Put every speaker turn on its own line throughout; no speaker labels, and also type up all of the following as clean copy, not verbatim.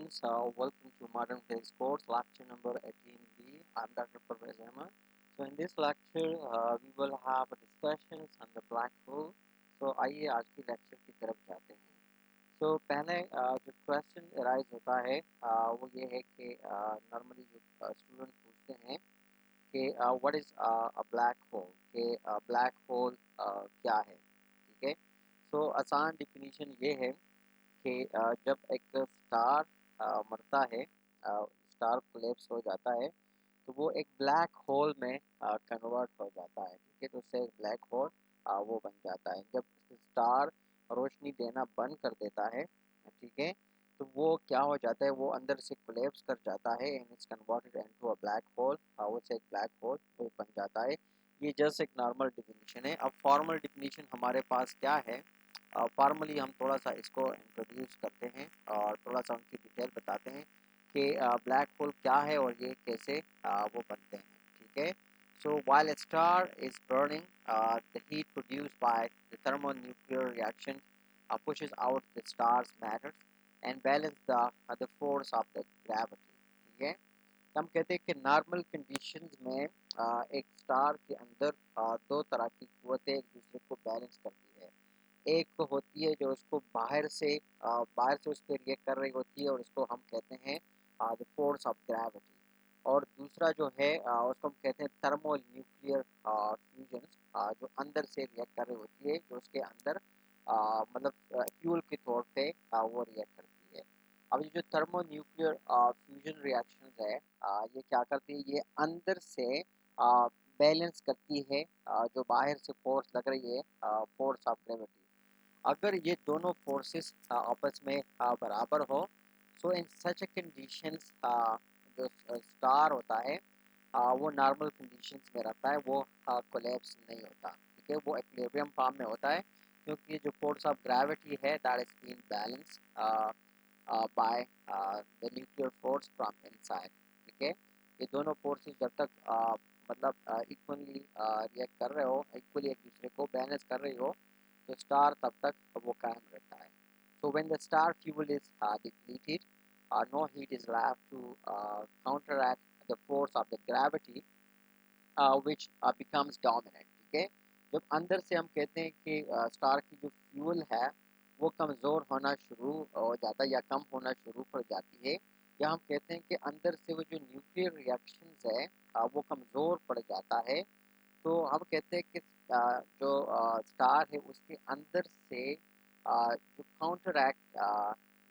students, welcome to Modern Physics course, lecture number 18B. I'm Dr. Parvez Ahmed. So in this lecture, we will have a discussions on the black hole. So आइए आज की lecture की तरफ जाते हैं. So पहले जो question arise होता है वो ये है कि नॉर्मली जो स्टूडेंट पूछते हैं कि what is a black whole, कि ब्लैक होल क्या है. ठीक है. सो आसान डिफिनीशन ये है कि जब एक स्टार मरता है, स्टार कोलैप्स हो जाता है, तो वो एक ब्लैक होल में कन्वर्ट हो जाता है. ठीक है. तो उससे एक ब्लैक होल वो बन जाता है. जब स्टार रोशनी देना बंद कर देता है, ठीक है, तो वो क्या हो जाता है, वो अंदर से कोलैप्स कर जाता है and it's converted into a black whole. वो से एक ब्लैक होल वो बन जाता है. ये जस्ट एक नॉर्मल डिफिनीशन है. अब फॉर्मल डिफिनीशन हमारे पास क्या है, फॉर्मली हम थोड़ा सा इसको इंट्रोड्यूस करते हैं और थोड़ा सा उनकी डिटेल बताते हैं कि ब्लैक होल क्या है और ये कैसे वो बनते हैं. ठीक है. So while a star is burning, the heat produced by the thermonuclear reaction pushes out the star's matter and balance the force of the gravity. ठीक है. हम कहते हैं कि नॉर्मल कंडीशंस में एक स्टार के अंदर दो तरह की कुव्वतें एक दूसरे को बैलेंस करती है. एक होती है जो उसको बाहर से उस पर रिएक्ट कर रही होती है और उसको हम कहते हैं द फोर्स ऑफ ग्रेविटी. और दूसरा जो है उसको हम कहते हैं थर्मो न्यूक्लियर फ्यूजन, जो अंदर से रिएक्ट कर रही होती है, जो उसके अंदर मतलब फ्यूल के तौर पे वो रिएक्ट करती है. अब ये जो थर्मो न्यूक्लियर फ्यूजन रिएक्शन है, ये क्या करती है, ये अंदर से बैलेंस करती है जो बाहर से फोर्स लग रही है, फोर्स ऑफ ग्रेविटी. अगर ये दोनों फोर्सेस आपस में बराबर हो, सो इन सच कंडीशंस जो स्टार होता है वो नॉर्मल कंडीशंस में रहता है, वो कोलैप्स नहीं होता. ठीक है. वो इक्विलिब्रियम फॉर्म में होता है क्योंकि जो फोर्स ऑफ ग्रेविटी है that is been balance by the nuclear force from inside. ठीक है. ये दोनों फोर्सेस जब तक मतलब इक्वली रिएक्ट कर रहे हो, इक्वली एक दूसरे को बैलेंस कर रही हो, तो स्टार तब तक वो कायम रहता है. So when the star fuel is depleted, no heat is left to counteract the force of the gravity, which becomes dominant. ठीक है. जब अंदर से हम कहते हैं कि स्टार की जो फ्यूल है वो कमज़ोर होना शुरू हो जाता है या कम होना शुरू हो जाती है, या हम कहते हैं कि अंदर से वो जो न्यूक्लियर रिएक्शंस है वो कमज़ोर पड़ जाता है, तो हम कहते हैं कि जो स्टार है उसके अंदर से जो काउंटरैक्ट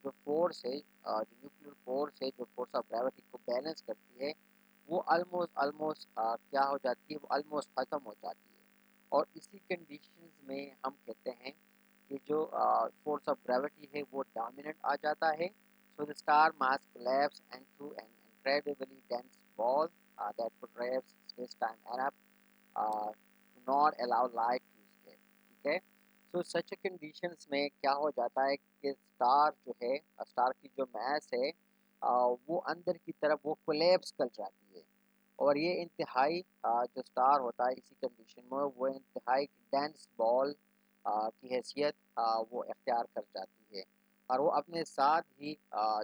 जो फोर्स है, जो न्यूक्लियर फोर्स है, जो फोर्स ऑफ ग्रेविटी को बैलेंस करती है, वो ऑलमोस्ट ऑलमोस्ट क्या हो जाती है, वो ऑलमोस्ट ख़त्म हो जाती है. और इसी कंडीशंस में हम कहते हैं कि जो फोर्स ऑफ ग्रेविटी है वो डोमिनेंट आ जाता है. So the star mass collapse into an incredibly dense ball that could wrap space-time enough to not allow light to escape. ठीक है. सो सच कंडीशंस में क्या हो जाता है कि स्टार जो है, स्टार की जो मास है वो अंदर की तरफ वो कोलैप्स कर जाती है. और ये इंतहाई जो स्टार होता है इसी कंडीशन में वो इंतहाई डेंस बॉल की हैसियत वो इख्तियार कर जाती है. और वो अपने साथ ही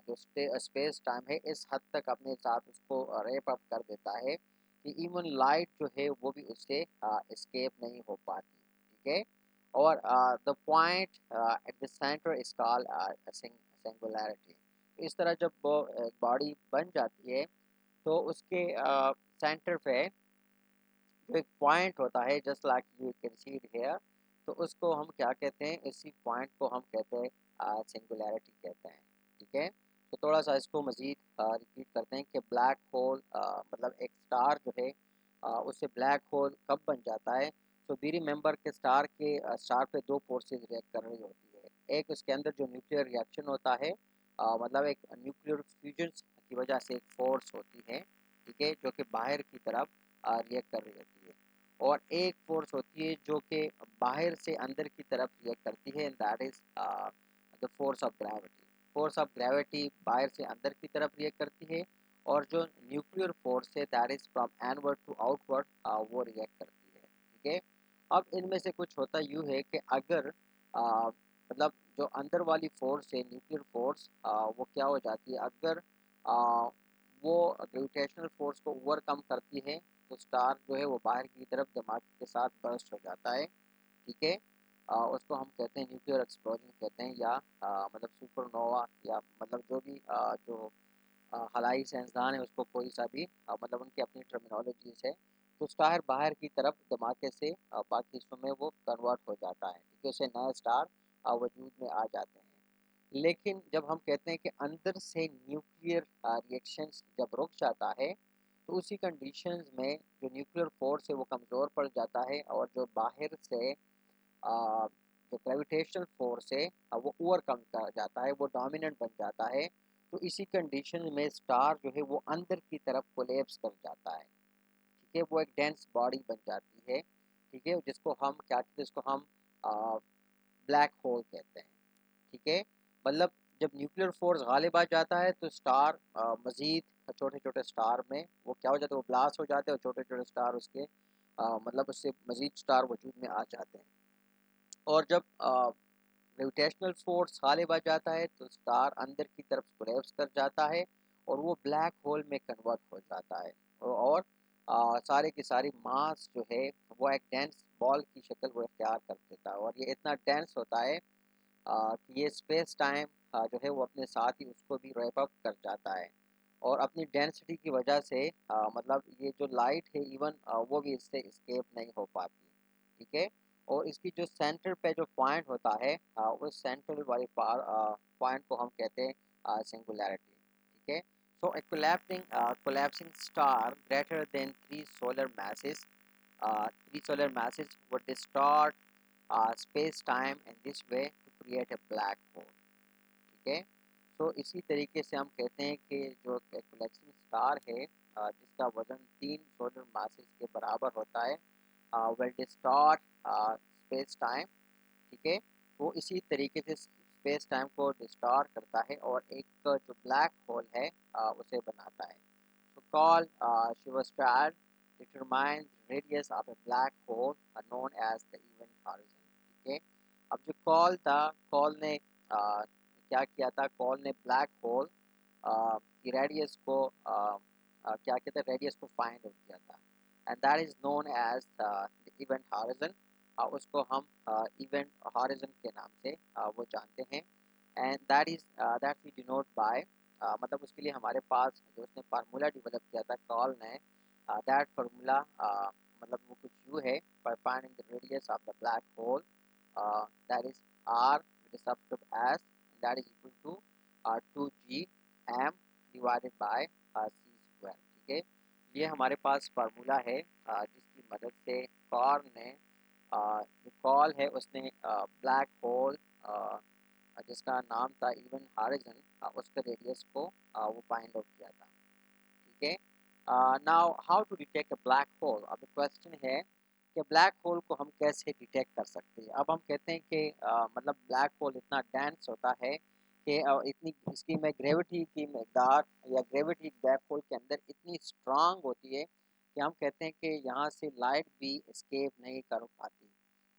जो स्पेस टाइम है इस हद तक अपने साथ उसको रेप अप कर देता है कि इवन लाइट जो है वो भी उससे एस्केप नहीं हो पाती. ठीक है. और the point at the centre is called singularity. इस तरह जब वो बॉडी बन जाती है तो उसके सेंटर पे जो एक पॉइंट होता है just like you can see it here, तो उसको हम क्या कहते हैं, इसी पॉइंट को हम कहते हैं सिंगुलैरिटी कहते हैं. ठीक है. तो थोड़ा सा इसको मज़ीद रिपीट करते हैं कि ब्लैक होल मतलब एक स्टार जो है उससे ब्लैक होल कब बन जाता है. सो बी रिमेंबर के स्टार पे दो फोर्सेस रिएक्ट कर रही होती है. एक उसके अंदर जो न्यूक्लियर रिएक्शन होता है, मतलब एक न्यूक्लियर फ्यूजन की वजह से एक फोर्स होती है. ठीक है. जो कि बाहर की तरफ रिएक्ट कर रही होती है. और एक फोर्स होती है जो कि बाहर से अंदर की तरफ रिएक्ट करती है, and that is the force of gravity. Force of gravity बाहर से अंदर की तरफ रिएक्ट करती है, और जो न्यूक्लियर फोर्स है that is from inward to outward वो रिएक्ट करती है. ठीक है. अब इनमें से कुछ होता यूँ है कि अगर मतलब जो अंदर वाली फोर्स है न्यूक्लियर फोर्स, वो क्या हो जाती है अगर वो ग्रेविटेशनल फोर्स को ओवरकम करती है तो स्टार जो है वो बाहर की तरफ धमाके के साथ बर्स्ट हो जाता है। ठीक है, उसको हम कहते हैं न्यूक्लियर एक्सप्लोजन कहते हैं, या मतलब सुपरनोवा, या मतलब जो भी जो हलाई साइंसदान है उसको कोई सा भी मतलब उनकी अपनी टर्मिनोलॉजीज है। तो स्टार बाहर की तरफ धमाके से बाकी हिस्सों में वो कन्वर्ट हो जाता है, क्योंकि उसे नए स्टार वजूद में आ जाते हैं। लेकिन जब हम कहते हैं कि अंदर से न्यूक्लियर रिएक्शंस जब रुक जाता है तो उसी कंडीशंस में जो न्यूक्लियर फोर्स है वो कमज़ोर पड़ जाता है, और जो बाहर से जो ग्रेविटेशनल फोर्स है वो ओवरकम कर जाता है, वो डोमिनेंट बन जाता है। तो इसी कंडीशन में स्टार जो है वो अंदर की तरफ कोलेप्स कर जाता है। ठीक है, वो एक डेंस बॉडी बन जाती है। ठीक है, जिसको हम क्या कहते हैं, जिसको हम ब्लैक होल कहते हैं। ठीक है, मतलब जब न्यूक्लियर फोर्स गालिब आ जाता है तो स्टार मज़ीद छोटे छोटे स्टार में वो क्या हो जाता है, वो ब्लास्ट हो जाते हैं, और छोटे छोटे स्टार उसके मतलब उससे मज़ीद स्टार वजूद में आ जाते हैं। और जब ग्रेविटेशनल फोर्स गालिब आ जाता है तो स्टार अंदर की तरफ कोलैप्स कर जाता है और वो ब्लैक होल में कन्वर्ट हो जाता है। और सारे की सारी मास जो है वो एक डेंस बॉल की शक्ल वो इख्तियार कर देता है, और ये इतना डेंस होता है कि ये स्पेस टाइम जो है वो अपने साथ ही उसको भी रैप अप कर जाता है। और अपनी डेंसिटी की वजह से मतलब ये जो लाइट है इवन वो भी इससे इस्केप नहीं हो पाती। ठीक है, और इसकी जो सेंटर पे जो पॉइंट होता है उस सेंट्रल वाले पॉइंट को हम कहते हैं सिंगुलैरिटी। ठीक है, so a collapsing star greater than three solar masses would distort space time in this way to create a black hole। ठीक है, तो इसी तरीके से हम कहते हैं कि जो कोलेप्सिंग स्टार है जिसका वजन 3 सोलर मासेस के बराबर होता है विल डिस्टॉर्ट स्पेस टाइम। ठीक है, वो इसी तरीके से स्पेस टाइम को डिस्टॉर्ट करता है और एक जो ब्लैक होल है उसे बनाता है। तो call शिवस्टार determines the radius of a black hole known as the event horizon। ठीक है, अब जो कॉल था, कॉल ने क्या किया था, कॉल ने ब्लैक होल की रेडियस को क्या कहते हैं, रेडियस को फाइंड आउट किया था, and that is known as the event horizon. उसको हम इवेंट हॉरिजन के नाम से वो जानते हैं। And that we denote by मतलब उसके लिए हमारे पास जो उसने फार्मूला डेवलप किया था कॉल ने, दैट फार्मूला मतलब वो कुछ यूँ है, by finding the radius of the black hole that is r which is subscript s, that is equal to 2g m divided by c square। ठीक है, ये हमारे पास फार्मूला है जिसकी मदद से कॉल ने जो कॉल है उसने ब्लैक होल जिसका नाम था इवन हारिजन उसके रेडियस को वो फाइंड आउट किया था। ठीक है, now how to detect a black hole. अब क्वेश्चन है कि ब्लैक होल को हम कैसे डिटेक्ट कर सकते हैं। अब हम कहते हैं कि मतलब ब्लैक होल इतना डेंस होता है कि इतनी इसकी में ग्रेविटी की मकदार या ग्रेविटी ब्लैक होल के अंदर इतनी स्ट्रांग होती है कि हम कहते हैं कि यहाँ से लाइट भी एस्केप नहीं कर पाती।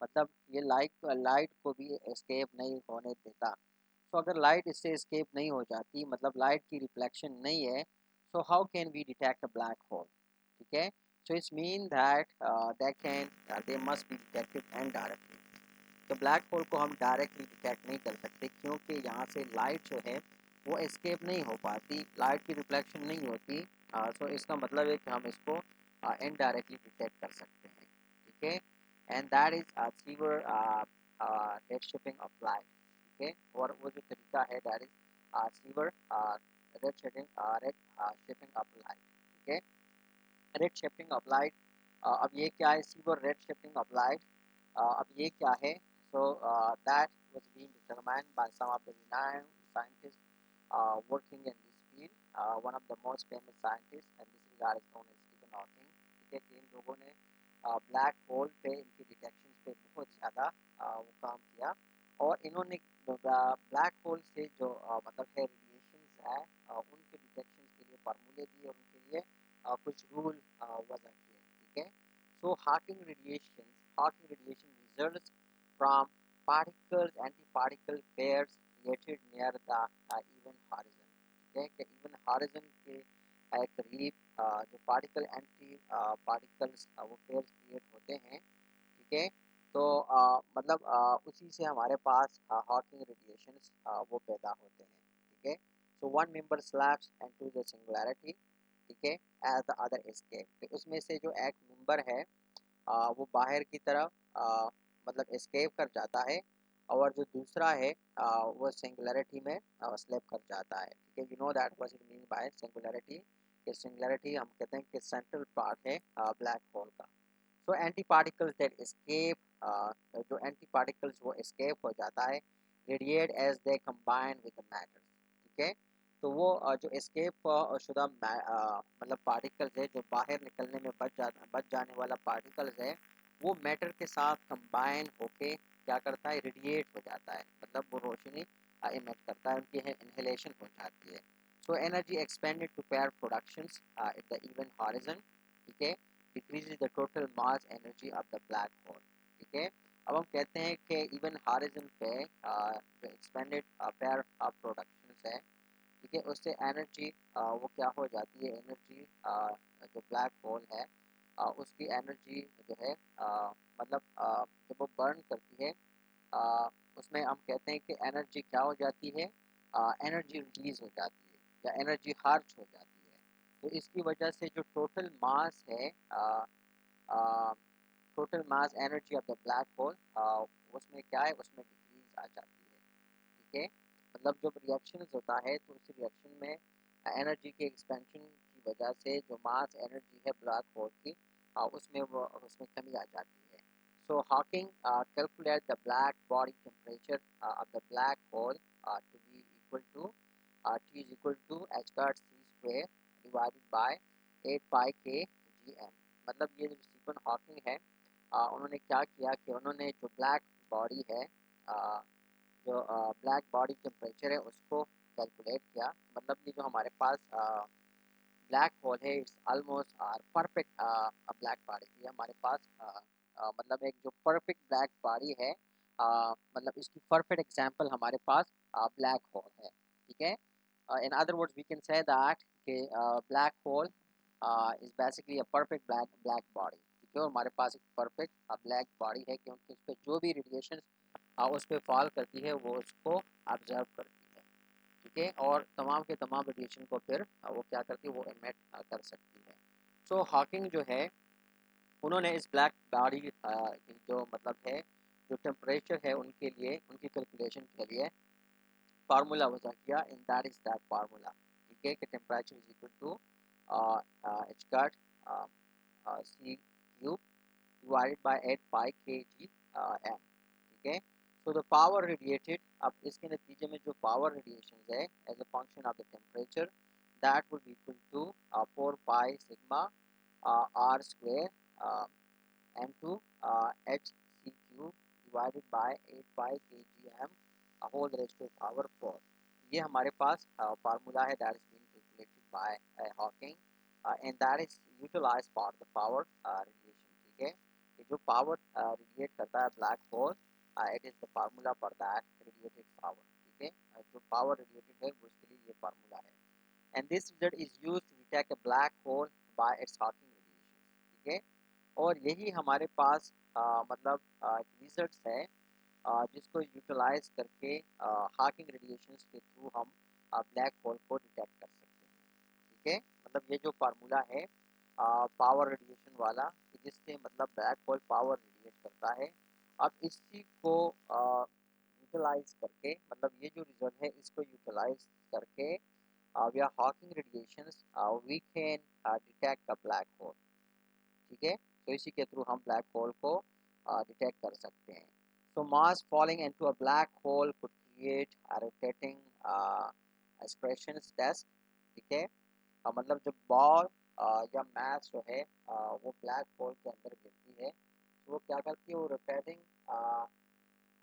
मतलब ये लाइट को भी एस्केप नहीं होने देता। तो अगर लाइट इससे एस्केप नहीं हो जाती, मतलब लाइट की रिफ्लेक्शन नहीं है, so how can we detect a black hole? ठीक है, so it's mean that they must be detected indirectly। तो ब्लैक होल को हम डायरेक्टली डिटेक्ट नहीं कर सकते क्योंकि यहाँ से लाइट जो है वो एस्केप नहीं हो पाती, लाइट की रिफ्लेक्शन नहीं होती। सो इसका मतलब है कि हम इसको इनडायरेक्टली डिटेक्ट कर सकते हैं। ठीक है, and that is sewer red shipping of light. ठीक है, और वो जो तरीका है that is sewer red shipping of light. ठीक है, रेड शिफ्टिंग ऑफ लाइट, अब ये क्या है, severe red shifting of light, अब ये क्या है। So that was being determined by some of the renowned scientists working in this field। one of the most famous scientists and this regard is known as Stephen Hawking। ठीक है, तीन लोगों ने black hole पे इनकी detection पे बहुत ज़्यादा वो काम किया, और इन्होंने ब्लैक होल से जो मतलब है रेडिएशन है उनके डिटेक्शन के लिए फार्मूले दिए और उनके लिए कुछ रूल वजन किए। ठीक है, so Hawking radiation results from particles, anti particle pairs created near the event horizon. ठीक है, कि इवन हॉरिजन के करीब जो पार्टिकल एंटी पार्टिकल्स वो पेयर्स क्रिएट होते हैं। ठीक है, तो मतलब उसी से हमारे पास हॉकिंग रेडिएशंस वो पैदा होते हैं। ठीक है, so one member slaps into the singularity. ठीक है, एज द अदर एस्केप, उसमें से जो एक मेंबर है वो बाहर की तरफ मतलब एस्केप कर जाता है, और जो दूसरा है वो सिंगुलैरिटी में स्लैप कर जाता है। ठीक है, you know that what it mean by singularity. ये सिंगुलैरिटी हम कहते हैं कि सेंट्रल पार्ट है ब्लैक होल का। So anti particles that escape, जो एंटी पार्टिकल्स वो एस्केप हो जाता है, radiate as they combine with the matter. ठीक है, तो वो जो एस्केप शुदा मतलब पार्टिकल्स है, जो बाहर निकलने में बच जाने वाला पार्टिकल्स है, वो मैटर के साथ कंबाइन होके क्या करता है, रेडिएट हो जाता है, मतलब वो रोशनी इमिट करता है, उनकी इनहेलेशन हो जाती है। So energy expended to pair productions at the event horizon. ठीक है, decreases the total mass energy of the black hole. ठीक है, अब हम कहते हैं कि इवन हॉरिजन पे जो एक्सपेंडेड पेयर ऑफ प्रोडक्शंस है, ठीक है, उससे एनर्जी वो क्या हो जाती है, एनर्जी जो ब्लैक होल है उसकी एनर्जी जो है मतलब जब वो बर्न करती है आ, उसमें हम कहते हैं कि एनर्जी क्या हो जाती है, एनर्जी रिलीज हो जाती है या एनर्जी हार्च हो जाती है। तो इसकी वजह से जो टोटल मास है, total mass energy of the black whole, उसमें क्या है, उसमें डिक्रीज आ जाती है। ठीक है, मतलब जब रिएक्शन होता है तो उस रिएक्शन में एनर्जी के एक्सपेंशन की वजह से जो मास एनर्जी है ब्लैक होल की उसमें कमी आ जाती है। So Hawking calculate the black body temperature of the black hole to be equal to T is equal to h card c square divided by 8 pi k gm। मतलब ये जो स्टीफन हॉकिंग है उन्होंने क्या किया कि उन्होंने जो ब्लैक बॉडी है, जो ब्लैक बॉडी टेम्परेचर है उसको कैलकुलेट किया। मतलब ये जो हमारे पास ब्लैक होल है, it's almost perfect black body है हमारे पास, मतलब एक जो परफेक्ट ब्लैक बॉडी है, मतलब इसकी परफेक्ट एग्जांपल हमारे पास ब्लैक होल है। ठीक है, in other words we can say that कि black hole is basically a perfect black body। ठीक है, और हमारे पास एक परफेक्ट ब्लैक बॉडी है क्योंकि उस पर जो भी रेडिएशन उस पर फॉल करती है वो उसको ऑब्जर्व करती है। ठीक है, और तमाम के तमाम रेडिएशन को फिर वो क्या करती है, वो इमिट कर सकती है। सो हॉकिंग जो है उन्होंने इस ब्लैक बॉडी की जो मतलब है जो टेम्परेचर है उनके लिए, उनकी कैलकुलेशन के लिए फार्मूला वजह किया, in that is that formula. ठीक है, कि temperature is equal to H cut C cube divided by 8 pi kg m। ठीक है, सो द पावर रेडिएटेड, अब इसके नतीजे में जो पावर रेडिएशन है as a function of the temperature, that would be equal to 4 pi sigma r square m2 h c cube divided by 8 pi kg m whole raised to power 4। ये हमारे पास formula है that is being calculated by Hawking and that is utilised for the power radiation. ठीक है, कि जो power radiate करता है black hole, it is the formula for that radiated power. ठीक है, जो पावर रेडिएटेड है वो उसके लिए ये फार्मूला है, and this result is used to detect a black hole by its Hawking radiation. ठीक है, और यही हमारे पास मतलब रिजल्ट्स है जिसको यूटिलाइज करके हॉकिंग रेडिएशंस के थ्रू हम ब्लैक होल को डिटेक्ट कर सकते हैं। ठीक है, मतलब ये जो फार्मूला है पावर रेडिएशन वाला कि जिससे मतलब ब्लैक होल पावर रेडिएट करता है, अब इसी को यूटिलाइज करके, मतलब ये जो रिजल्ट है इसको यूटिलाइज करके we are Hawking radiations we can detect the black hole. ठीक है, तो इसी के थ्रू हम ब्लैक होल को डिटेक्ट कर सकते हैं। So mass falling into a black hole could create a rotating accretion disk. ठीक है, मतलब जब बॉल या मैच जो है वो ब्लैक होल के अंदर गिरती है तो वो क्या करती है, वो रोटेटिंग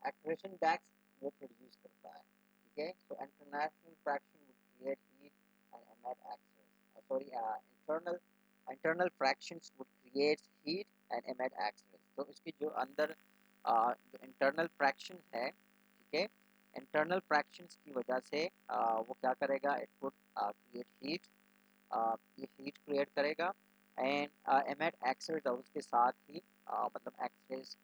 एक्सप्रेशन डेक्स वो प्रोड्यूस करता है। ठीक है, so international friction would create heat and emit x-rays, sorry internal frictions would create heat and emit x-rays. तो इसकी जो अंदर जो इंटरनल फ्रैक्शन है, ठीक है, इंटरनल फ्रैक्शंस की वजह से वो क्या करेगा, इट वुड क्रिएट हीट, ये हीट क्रिएट करेगा एंड एमिट एक्सरेज, और उसके साथ ही मतलब एक्सरेज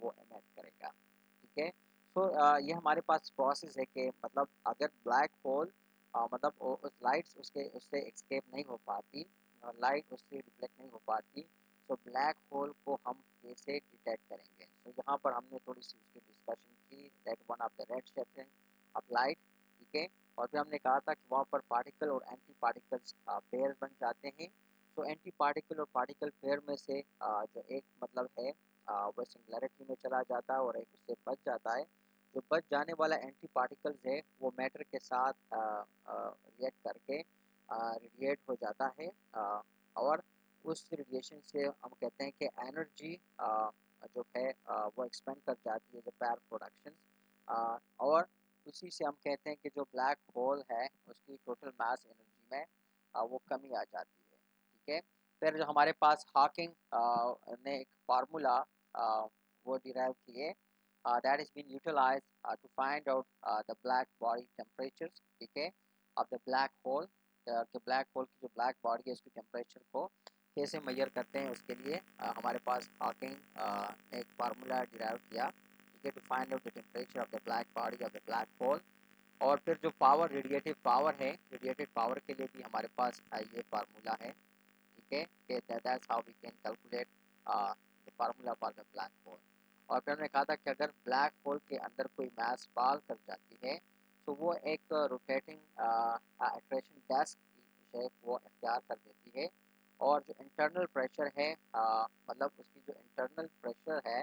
वो एमिट करेगा। ठीक है, सो ये हमारे पास प्रोसेस है कि मतलब अगर ब्लैक होल मतलब उस लाइट्स उसके उससे एस्केप नहीं हो पाती, लाइट उससे रिफ्लेक्ट नहीं हो पाती, तो ब्लैक होल को हम कैसे डिटेक्ट करेंगे। तो यहाँ पर हमने थोड़ी सी उसकी डिस्कशन की, that one of the red shaping of light. ठीक है, और फिर हमने कहा था कि वहाँ पर पार्टिकल और एंटी पार्टिकल्स पेयर बन जाते हैं। तो एंटी पार्टिकल और पार्टिकल पेयर में से जो एक मतलब है वो सिंगुलरिटी में चला जाता है और एक उससे बच जाता है। जो बच जाने वाला एंटी पार्टिकल्स है वो मैटर के साथ रिएक्ट करके रेडिएट हो जाता है, और उस रेडिएशन से हम कहते हैं कि एनर्जी जो है वो एक्सपेंड कर जाती है, जो पैर प्रोडक्शन, और उसी से हम कहते हैं कि जो ब्लैक होल है उसकी टोटल मास एनर्जी में वो कमी आ जाती है। ठीक है, फिर जो हमारे पास हॉकिंग ने एक फार्मूला वो डिराइव किए, that has been utilized to find out the black body temperatures, ठीक है, of the black hole, कि ब्लैक होल की जो ब्लैक बॉडी है उसकी टेम्परेचर को कैसे मेजर करते हैं। उसके लिए हमारे पास हॉकिंग ने एक फार्मूला डिराइव किया, ठीक है, to find out the temperature of the black body of the black hole. और फिर जो पावर, रेडिएटिव पावर है, रेडिएटिव पावर के लिए भी हमारे पास ये फार्मूला है। ठीक है, कि that's how we can calculate the formula for the black hole. और फिर हमने कहा था कि अगर ब्लैक होल के अंदर कोई मास फॉल कर जाती है तो वो एक रोटेटिंग एक्रेशन डेस्क की शेप वो इख्तियार कर देती है, और जो इंटरनल प्रेशर है मतलब उसकी जो इंटरनल प्रेशर है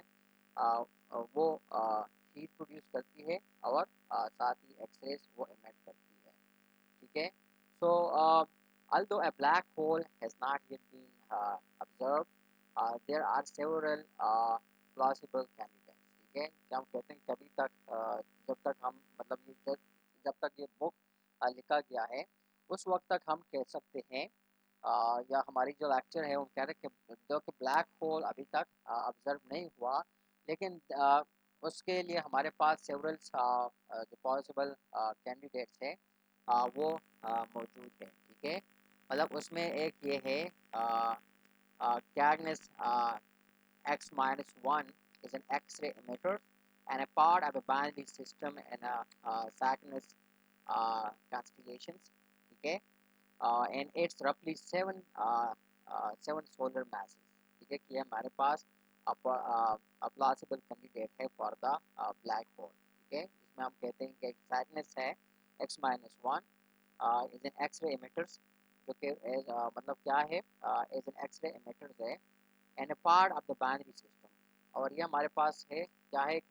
वो हीट प्रोड्यूस करती है और साथ ही एक्सरेज वो एमिट करती है। ठीक है, so although a black hole has not yet been observed, there are several plausible candidates। ठीक है, कि हम कहते हैं कभी तक जब तक हम मतलब ये जब तक ये बुक लिखा गया है उस वक्त तक हम कह सकते हैं, या हमारी जो लेक्चर है वो कह रहे हैं कि जो कि ब्लैक होल अभी तक ऑब्जर्व नहीं हुआ, लेकिन उसके लिए हमारे पास सेवरल जो पॉसिबल कैंडिडेट्स हैं वो मौजूद है। ठीक है, मतलब उसमें एक ये है कैगनेस X-1 is an X-ray emitter and a part of a binary system in a Cygnus constellations. Okay, and it's roughly seven solar masses। ठीक है, कि हमारे पास प्लॉसिबल कैंडिडेट है फॉर द ब्लैक होल। ठीक है, जिसमें हम कहते हैं कि Cygnus है X-1 is an x ray emitters, जो कि मतलब क्या है, एज एन एक्सरे एमिटर्स है and A part of the binary system. और ये हमारे पास है क्या है, एक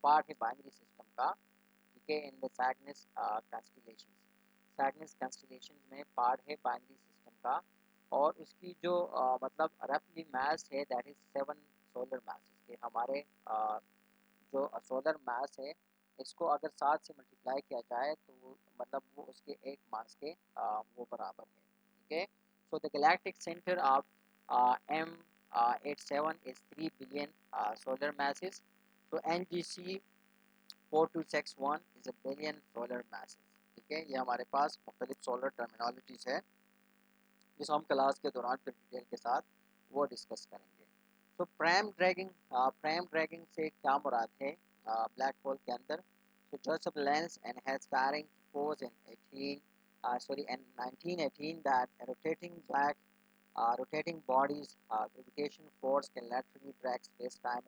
पार्ट है बाइनरी सिस्टम का। ठीक है, इन द सैग्नेस कंस्टेलेशन, सैग्नेस कंस्टेलेशन में पार्ट है बाइनरी सिस्टम का, और उसकी जो मतलब रफली मास है दैट इज 7 सोलर मासेस के। हमारे जो सोलर मास है इसको अगर 7 से मल्टीप्लाई किया जाए तो मतलब वो उसके एक मास के वो बराबर है। ठीक है, so the galactic centre of M87 is 3 billion solar masses, so NGC 4261 is a billion solar masses। ठीक है, ये हमारे पास मुख्तलिफ सोलर टर्मिनोलॉजीज है जिस हम क्लास के दौरान फिर डिटेल के साथ वो डिस्कस करेंगे। तो प्राइम ड्रैगिंग से क्या मुराद है ब्लैक होल के अंदर। तो Joseph lens and has firing proposed in 1918 that a rotating body's gravitation force can laterally drag space-time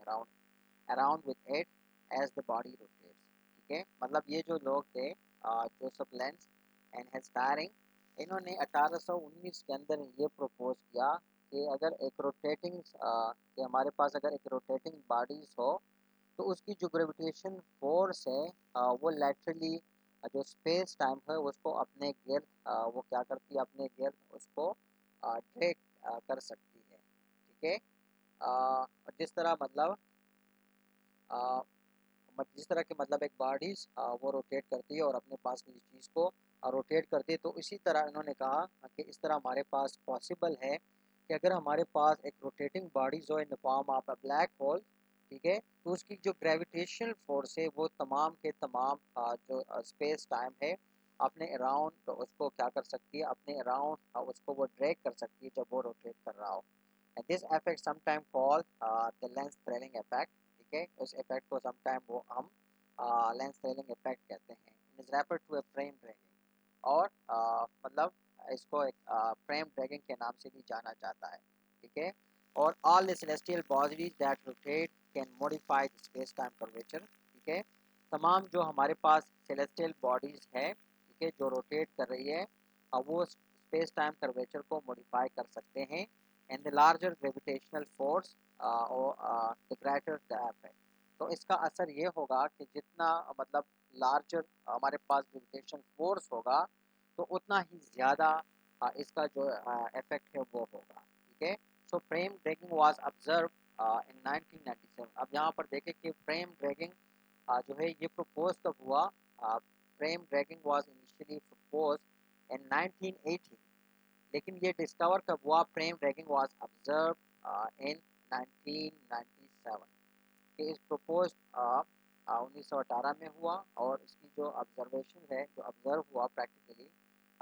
around with it as the body rotates। ठीक है, मतलब ये जो लोग थे Joseph lens and has firing, इन्होंने 1819 के अंदर ये प्रपोज किया कि अगर एक रोटेटिंग कि हमारे पास अगर एक रोटेटिंग बॉडीज हो तो उसकी जो ग्रेविटेशन फोर्स है वो लेटरली जो स्पेस टाइम है उसको अपने गिर्द वो क्या करती है, अपने गिर्द उसको ड्रैग कर सकती है। ठीक है, और जिस तरह मतलब जिस तरह के मतलब एक बॉडीज वो रोटेट करती है और अपने पास की चीज़ को रोटेट करती है, तो इसी तरह इन्होंने कहा कि इस तरह हमारे पास पॉसिबल है कि अगर हमारे पास एक रोटेटिंग बॉडीज हो in the form of a black hole, ठीक है। तो उसकी जो ग्रेविटेशनल फोर्स है वो तमाम के तमाम जो स्पेस टाइम है अपने अराउंड, तो उसको क्या कर सकती है, अपने अराउंड उसको वो ड्रैग कर सकती है जब वो रोटेट कर रहा हो। And this effect sometime called the Lense Thirring effect. ठीक है, उस इफेक्ट को समटाइम वो हम लेंस थ्रेलिंग इफेक्ट कहते हैं। It is refer to a frame dragging, और मतलब इसको एक फ्रेम ड्रैगिंग के नाम से भी जाना जाता है। ठीक है, और all the celestial bodies that rotate can modify the space time curvature। ठीक है, तमाम जो हमारे पास celestial bodies है, ठीक है, जो रोटेट कर रही है, वो स्पेस टाइम कर्वेचर को मॉडिफाई कर सकते हैं। And the larger gravitational force और द ग्रेटर द इफेक्ट। तो इसका असर ये होगा कि जितना मतलब लार्जर हमारे पास ग्रेविटेशन फोर्स होगा, तो उतना ही ज़्यादा इसका जो इफेक्ट है वो होगा। ठीक है, so frame dragging was observe in 1997। अब यहाँ पर देखें कि फ्रेम ड्रैगिंग जो है ये प्रपोज कब हुआ। Frame dragging was initially propose in 1980, लेकिन ये डिस्कवर कब हुआ, frame dragging was observe in 1997। कि इस प्रपोज 1918 में हुआ, और इसकी जो ऑब्जर्वेशन है, जो ऑब्जर्व हुआ practically,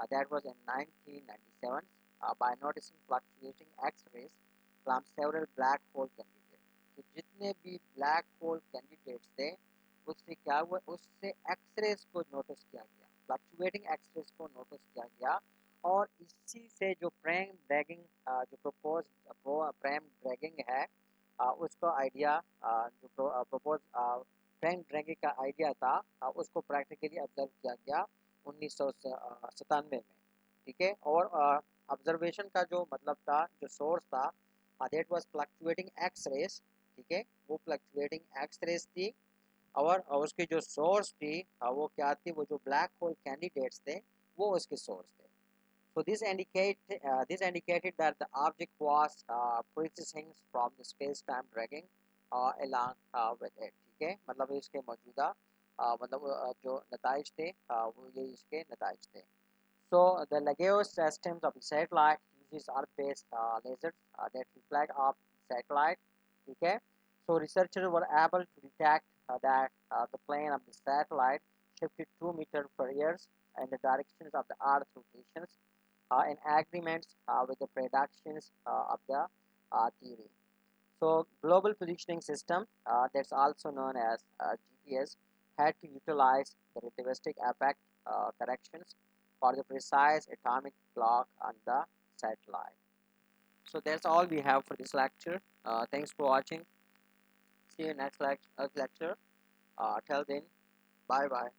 that was in 1997 by noticing fluctuating X-rays from several black hole candidates। तो जितने भी ब्लैक होल कैंडिडेट्स थे, उससे क्या हुआ, उससे एक्सरेज को नोटिस किया गया, फ्लक्चुएटिंग एक्सरेज को नोटिस किया गया। और इसी से जो फ्रेम ड्रैगिंग जो प्रपोज फ्रेम ड्रैगिंग है, उसका आइडिया जो प्रपोज फ्रेम ड्रैगिंग का आइडिया था, उसको प्रैक्टिकली ऑब्जर्व किया गया 1997 में। ठीक है, और ऑब्जर्वेशन का जो मतलब था, जो सोर्स था, that was fluctuating X rays. ठीक है, वो फ्लक्चुएटिंग एक्स रेस थी, और उसकी जो सोर्स थी वो क्या थी, वो जो ब्लैक होल कैंडिडेट्स थे वो उसके सोर्स थे। So this indicated that the object was precessing from the space-time dragging along with it। ठीक है, मतलब इसके मौजूदा मतलब जो नताइज थे वो ये इसके नताइज थे। So the Lagos systems of the satellite uses Earth-based lasers that reflect off satellite। ठीक है, so researchers were able to detect that the plane of the satellite shifted 2 meters per year in the directions of the Earth's rotations in agreements with the predictions of the theory. So global positioning system, that's also known as GPS, had to utilize the relativistic effect corrections for the precise atomic clock on the satellite. So that's all we have for this lecture. Thanks for watching. See you next lecture. Till then, bye bye.